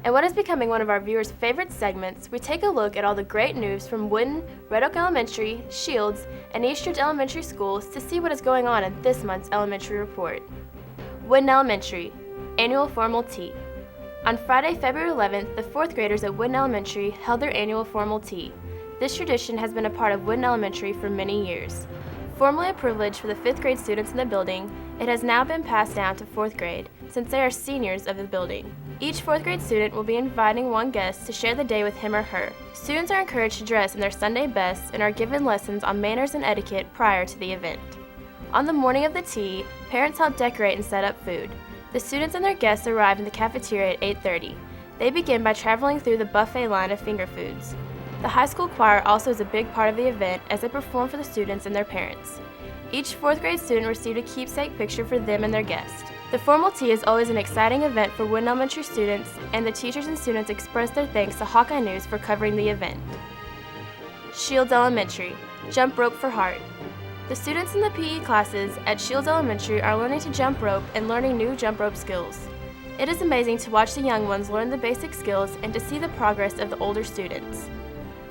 In what is becoming one of our viewers' favorite segments, we take a look at all the great news from Woodin, Red Oak Elementary, Shields, and Eastridge Elementary Schools to see what is going on in this month's elementary report. Woodin Elementary, Annual Formal Tea. On Friday, February 11th, the 4th graders at Woodin Elementary held their annual formal tea. This tradition has been a part of Woodin Elementary for many years. Formerly a privilege for the 5th grade students in the building, it has now been passed down to 4th grade, since they are seniors of the building. Each 4th grade student will be inviting one guest to share the day with him or her. Students are encouraged to dress in their Sunday best and are given lessons on manners and etiquette prior to the event. On the morning of the tea, parents help decorate and set up food. The students and their guests arrive in the cafeteria at 8:30. They begin by traveling through the buffet line of finger foods. The high school choir also is a big part of the event as they perform for the students and their parents. Each 4th grade student received a keepsake picture for them and their guest. The formal tea is always an exciting event for Woodin Elementary students, and the teachers and students express their thanks to Hawkeye News for covering the event. Shields Elementary, Jump Rope for Heart. The students in the PE classes at Shields Elementary are learning to jump rope and learning new jump rope skills. It is amazing to watch the young ones learn the basic skills and to see the progress of the older students.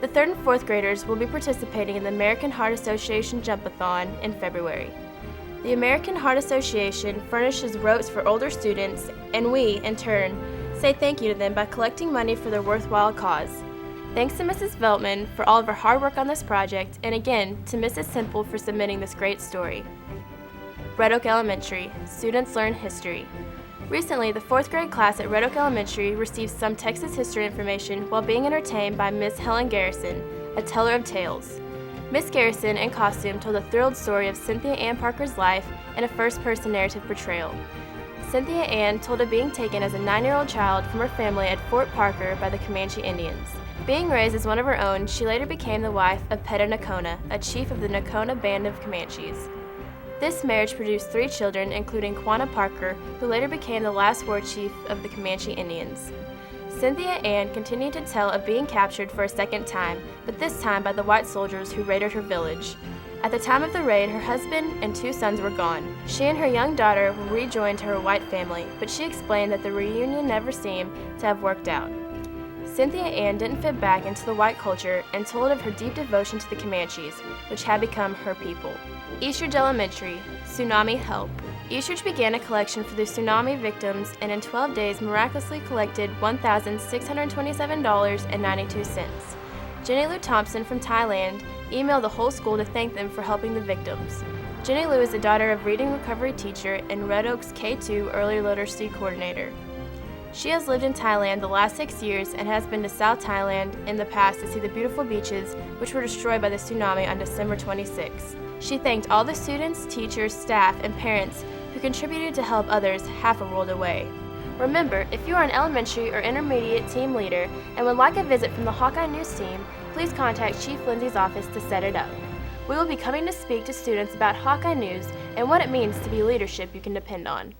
The 3rd and 4th graders will be participating in the American Heart Association Jump-a-thon in February. The American Heart Association furnishes ropes for older students, and we, in turn, say thank you to them by collecting money for their worthwhile cause. Thanks to Mrs. Veltman for all of her hard work on this project, and again to Mrs. Simple for submitting this great story. Red Oak Elementary, Students Learn History. Recently, the 4th grade class at Red Oak Elementary received some Texas history information while being entertained by Miss Helen Garrison, a teller of tales. Miss Garrison, in costume, told a thrilled story of Cynthia Ann Parker's life in a first-person narrative portrayal. Cynthia Ann told of being taken as a 9-year-old child from her family at Fort Parker by the Comanche Indians. Being raised as one of her own, she later became the wife of Peta Nocona, a chief of the Nocona Band of Comanches. This marriage produced 3 children, including Quanah Parker, who later became the last war chief of the Comanche Indians. Cynthia Ann continued to tell of being captured for a second time, but this time by the white soldiers who raided her village. At the time of the raid, her husband and 2 sons were gone. She and her young daughter were rejoined to her white family, but she explained that the reunion never seemed to have worked out. Cynthia Ann didn't fit back into the white culture and told of her deep devotion to the Comanches, which had become her people. Eastridge Elementary, Tsunami Help. Eastridge began a collection for the tsunami victims and in 12 days miraculously collected $1,627.92. Jenny Lou Thompson from Thailand emailed the whole school to thank them for helping the victims. Jenny Lou is the daughter of reading recovery teacher and Red Oak's K2 early literacy coordinator. She has lived in Thailand the last 6 years and has been to South Thailand in the past to see the beautiful beaches which were destroyed by the tsunami on December 26. She thanked all the students, teachers, staff, and parents who contributed to help others half a world away. Remember, if you are an elementary or intermediate team leader and would like a visit from the Hawkeye News team, please contact Chief Lindsay's office to set it up. We will be coming to speak to students about Hawkeye News and what it means to be leadership you can depend on.